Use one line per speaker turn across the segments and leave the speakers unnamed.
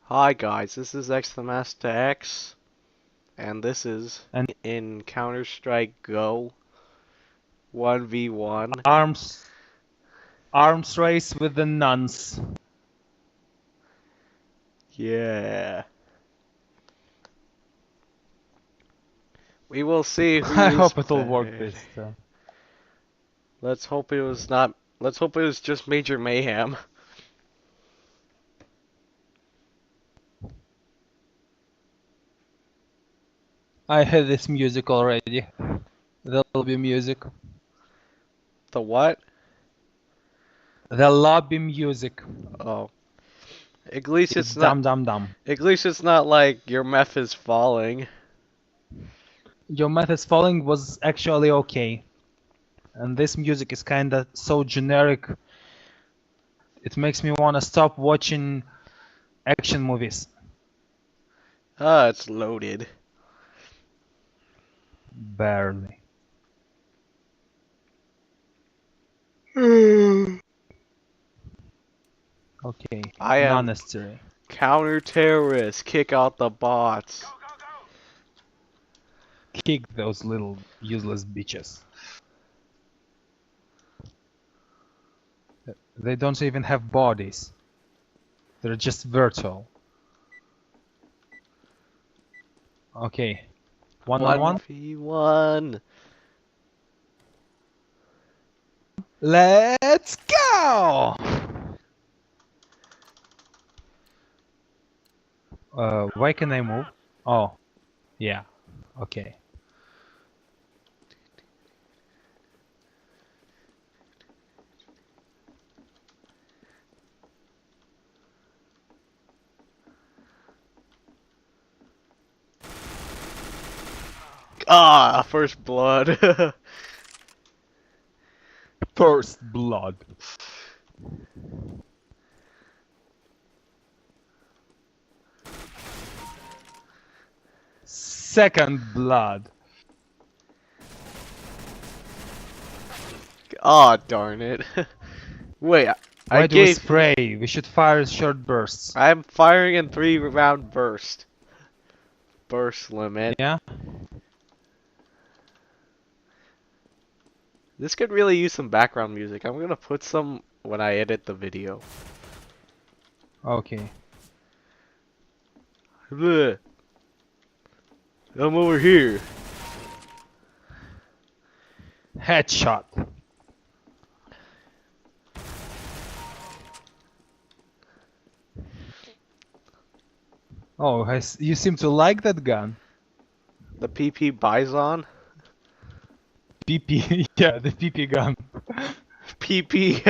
Hi guys, this is X the Master X, and this is
And
in Counter-Strike Go 1v1.
arms race with the nuns.
Yeah. We will see
I
who's
hope it'll work
better.
this time.
Let's hope it was not. Let's hope it was just Major Mayhem.
I heard this music already. There'll be music.
The what?
The lobby music.
Oh. At least
It's
it's not.
dum dum dum.
At least it's not like your meth is falling.
Your Math is Falling was actually okay. And this music is kinda so generic. It makes me wanna stop watching action movies.
Ah, it's loaded.
Barely. Okay.
I am
Non-necessary.
counter-terrorist. Kick out the bots.
Kick those little useless bitches. They don't even have bodies. They're just virtual. Okay. 1-on-1.
1v1.
Let's go! Why can I move? Oh, yeah. Okay.
Ah, first blood.
First blood. Second blood.
Ah, darn it. Wait, I
Why do we
gave.
spray? We should fire short bursts.
I'm firing in 3-round burst. Burst limit.
Yeah?
This could really use some background music. I'm gonna put some when I edit the video.
Okay.
Bleh. I'm over here.
Headshot. Oh, you seem to like that gun.
The PP Bison.
PP, yeah, the PP gun.
PP.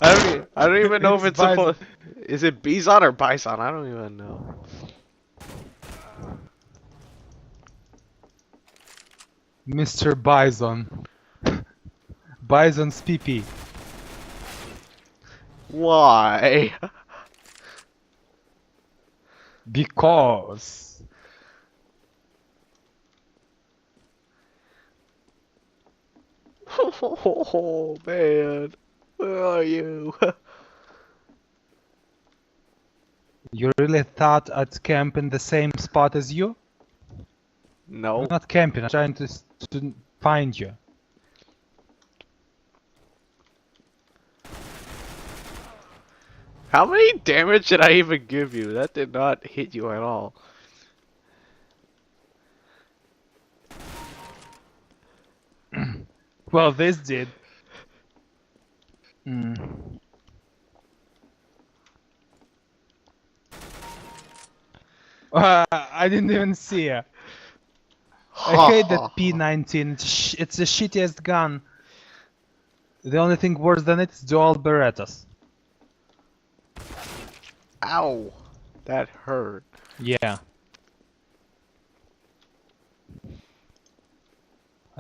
I don't even know if it's
Bison.
supposed. Is it Bison or Bison? I don't even know.
Mr. Bison. Bison's PP.
Why?
Because.
Oh man, where are you?
You really thought I'd camp in the same spot as you? I'm
No.
not camping, I'm trying to find you.
How many damage did I even give you? That did not hit you at all.
Well, this did. Mm. I didn't even see her. I hate that P19. It's the shittiest gun. The only thing worse than it is dual Berettas.
Ow, that hurt.
Yeah.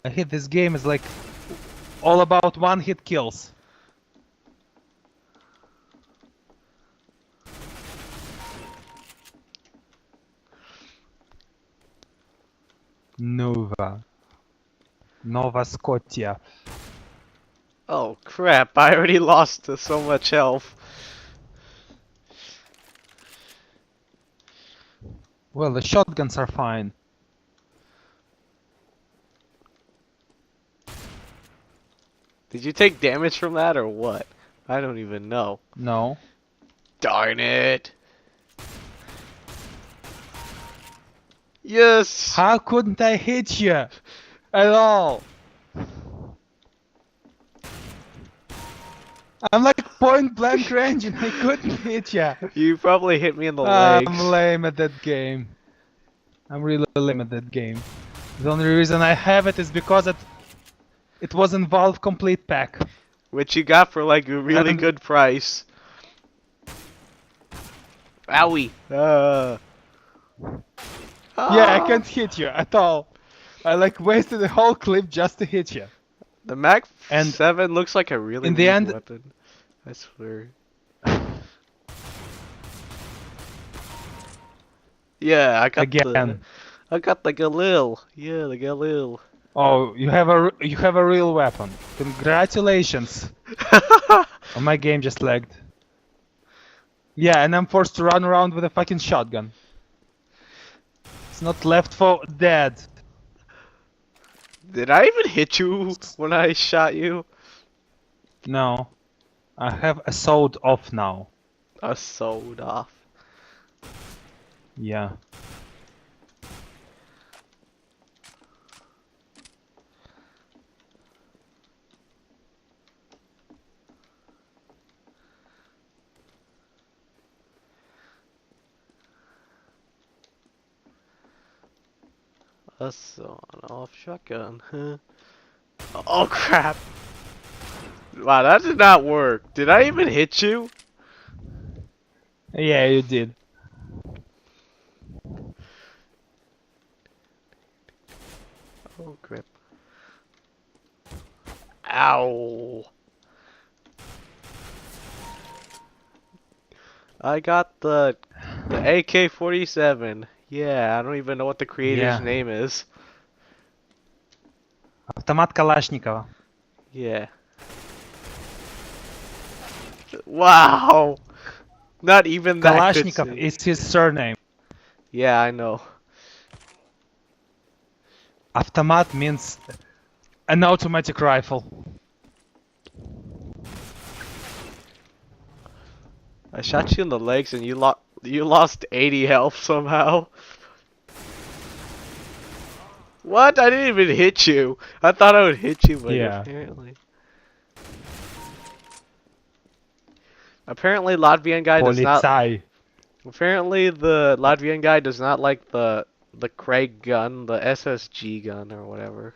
I hate this game is like all about one-hit kills. Nova Scotia.
Oh crap, I already lost so much health.
Well, the shotguns are fine.
Did you take damage from that or what? I don't even know.
No.
Darn it. Yes.
How couldn't I hit you at all? I'm like point blank range and I couldn't hit you.
You probably hit me in the
I'm
legs.
lame at that game. I'm really lame at that game. The only reason I have it is because it was in Valve Complete Pack.
Which you got for like a really
And
good price. Owie.
yeah, I
Ah.
can't hit you at all. I like wasted the whole clip just to hit you.
The Mac
And
7 looks like a really
in the
weak
end,
weapon. I swear. Yeah,
again.
I got the Galil. Yeah, the Galil.
Oh, you have a real weapon. Congratulations. Oh, my game just lagged. Yeah, and I'm forced to run around with a fucking shotgun. It's not Left 4 Dead.
Did I even hit you when I shot you?
No. I have a sword off now.
A sold off.
Yeah.
A sawn off shotgun. Huh? Oh crap. Wow, that did not work. Did I even hit you?
Yeah, you did.
Oh crap. Ow. I got the AK-47. Yeah, I don't even know what the creator's
Yeah.
name is.
Автомат Калашникова.
Yeah. Wow. Not even that good.
Kalashnikov is his surname.
Yeah, I know.
Автомат means an automatic rifle.
I shot you in the legs and you lost 80 health somehow. What? I didn't even hit you. I thought I would hit you, but
Yeah.
apparently Latvian guy does not.
Полицай.
Apparently the Latvian guy does not like the Craig gun, the SSG gun or whatever.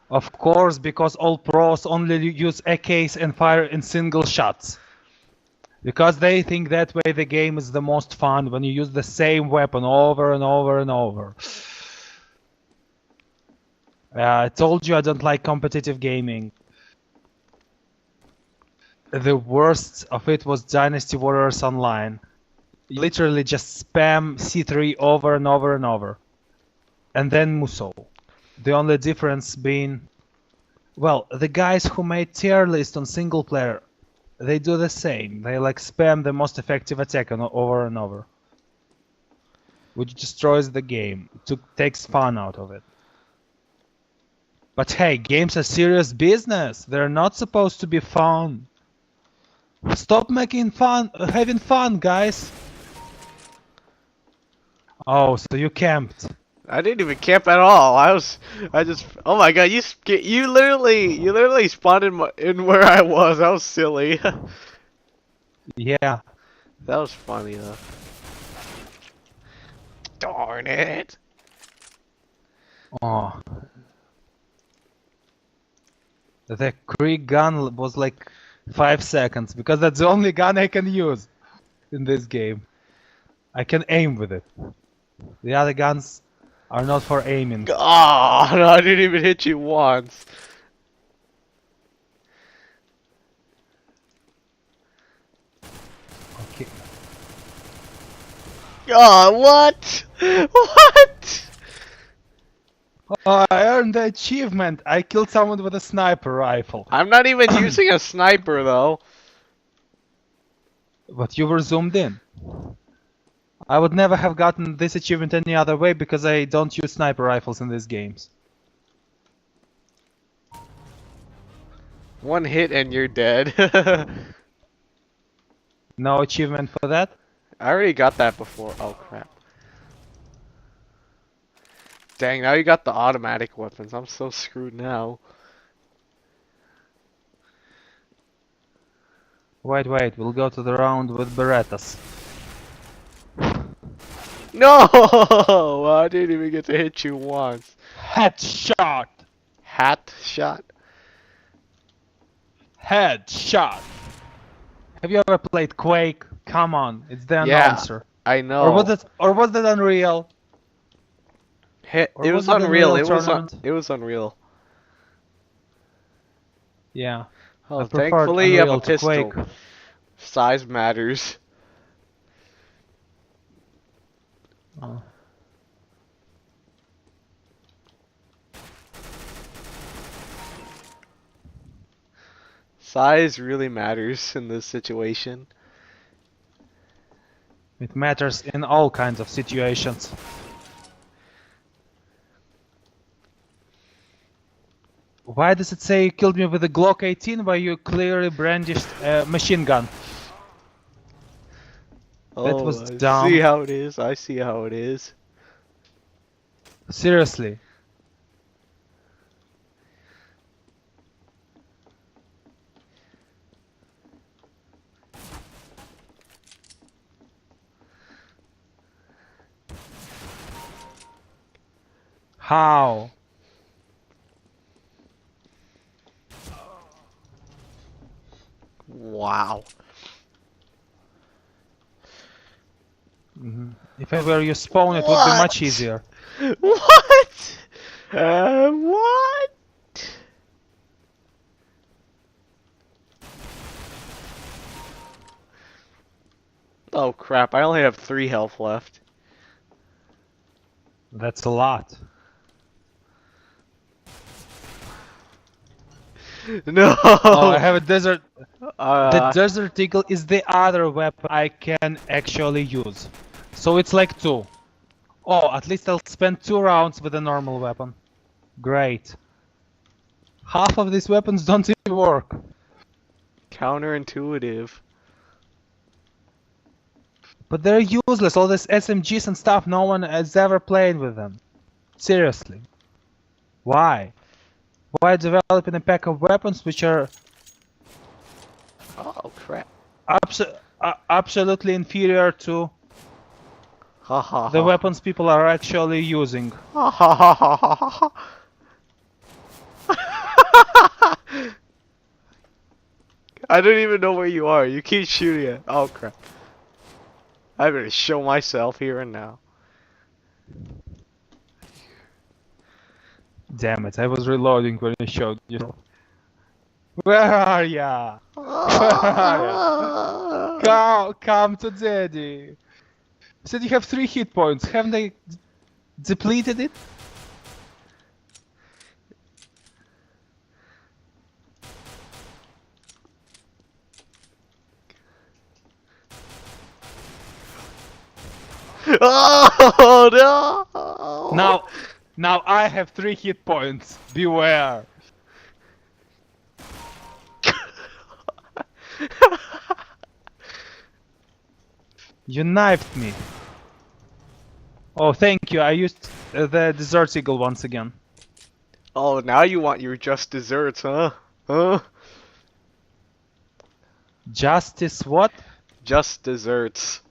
Of course, because all pros only use AKs and fire in single shots. Because they think that way the game is the most fun when you use the same weapon over and over and over. I told you I don't like competitive gaming. The worst of it was Dynasty Warriors Online. You literally just spam C3 over and over and over. And then Musou. The only difference being... Well, the guys who made tier list on single player, they do the same. They like spam the most effective attack over and over. Which destroys the game. Takes fun out of it. But hey, games are serious business. They're not supposed to be fun. Stop making fun, having fun, guys. Oh, so you camped.
I didn't even camp at all. Oh my god, you literally spawned in where I was. That was silly.
Yeah.
That was funny though. Darn it.
Oh. The Krieg gun was like 5 seconds because that's the only gun I can use in this game. I can aim with it. The other guns are not for aiming.
Oh, no, I didn't even hit you once.
Okay.
Oh, what? What?
Oh, I earned the achievement. I killed someone with a sniper rifle.
I'm not even using a sniper though.
But you were zoomed in. I would never have gotten this achievement any other way because I don't use sniper rifles in these games.
One hit and you're dead.
No achievement for that?
I already got that before. Oh crap. Dang, now you got the automatic weapons. I'm so screwed now.
Wait, we'll go to the round with Berettas.
No! I didn't even get to hit you once.
Headshot!
Hat shot?
Headshot! Have you ever played Quake? Come on, it's the
Yeah,
announcer.
I know.
Or was that Unreal?
It
Or
was
was it
unreal.
Unreal Tournament?
It was unreal.
Yeah. I
Oh,
preferred
thankfully you have a
Unreal to
pistol.
Quake.
Size matters.
Oh.
Size really matters in this situation.
It matters in all kinds of situations. Why does it say you killed me with a Glock 18 while you clearly brandished a machine gun? That was
I
dumb.
see how it is. I see how it is.
Seriously. How?
Wow.
If I were your spawn, it would be much easier.
What? What? Oh crap, I only have 3 health left.
That's a lot.
No!
Oh, I have a desert. The
Uh,
Desert Eagle is the other weapon I can actually use. So it's like 2. Oh, at least I'll spend 2 rounds with a normal weapon. Great. Half of these weapons don't even work.
counterintuitive.
But they're useless, all these SMGs and stuff, no one has ever played with them. Seriously. Why? Why developing a pack of weapons which are
Oh crap.
absolutely inferior to
Ha ha
the
ha.
weapons people are actually using?
Ha ha ha ha ha ha. I don't even know where you are. You keep shooting it. Oh crap. I better show myself here and now.
Damn it, I was reloading when I showed you. Where are ya? Where are ya? Come to daddy. You said you have 3 hit points. Haven't they depleted it?
Oh no!
Now I have 3 hit points. Beware. You knifed me. Oh, thank you. I used the Desert Eagle once again.
Oh, now you want your just desserts, huh? Huh?
Justice what?
Just desserts.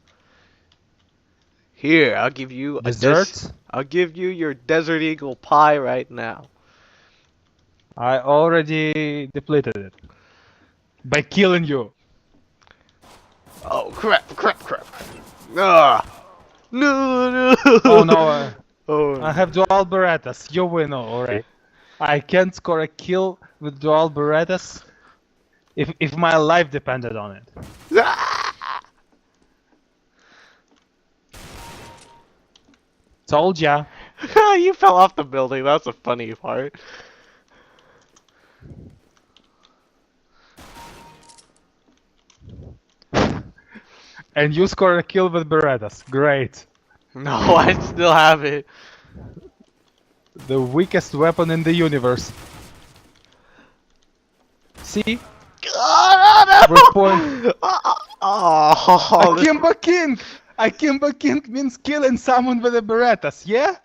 Here, I'll give you
Desserts?
I'll give you your Desert Eagle pie right now.
I already depleted it. By killing you.
Oh crap! Ah! No, no!
Oh no,
Oh.
I have dual Berettas. You win already. I can't score a kill with dual Berettas if my life depended on it.
Ah!
Told ya.
You fell off the building. That's the funny part.
And you score a kill with Berettas. Great.
No, I still have it.
The weakest weapon in the universe. See?
Oh,
We're point.
Oh,
Akimbo King! Akimbo King means killing someone with a Berettas, yeah?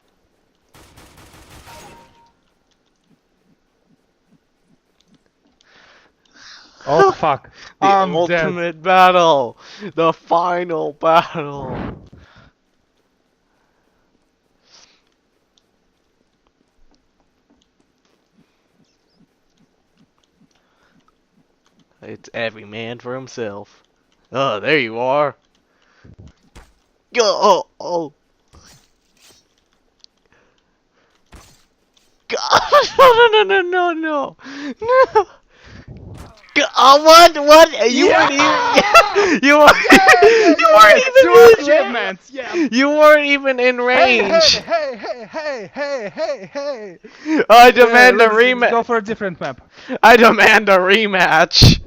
Oh fuck.
the
I'm
ultimate battle. The final battle. It's every man for himself. Oh, there you are. Oh, oh. God, no, no, no, no, no, no. Oh, what? You weren't even. You weren't. You weren't even
Two
in there.
achievements, yeah.
You weren't even in
Hey,
range.
hey.
I demand a
Let's
rematch.
go for a different map.
I demand a rematch.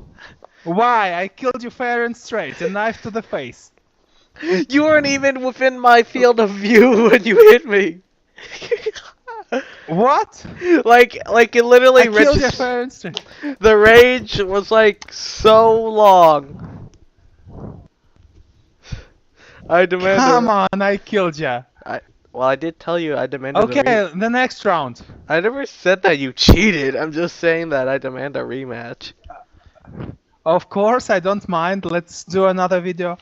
Why? I killed you fair and straight, a knife to the face.
You weren't even within my field of view when you hit me.
What?
Like it literally
I killed you
registered.
fair and straight.
The rage was like so long. I demand
Come
a.
on, I killed ya.
Well, I did tell you I demanded a
Okay, the next round.
I never said that you cheated. I'm just saying that I demand a rematch.
Of course, I don't mind. Let's do another video.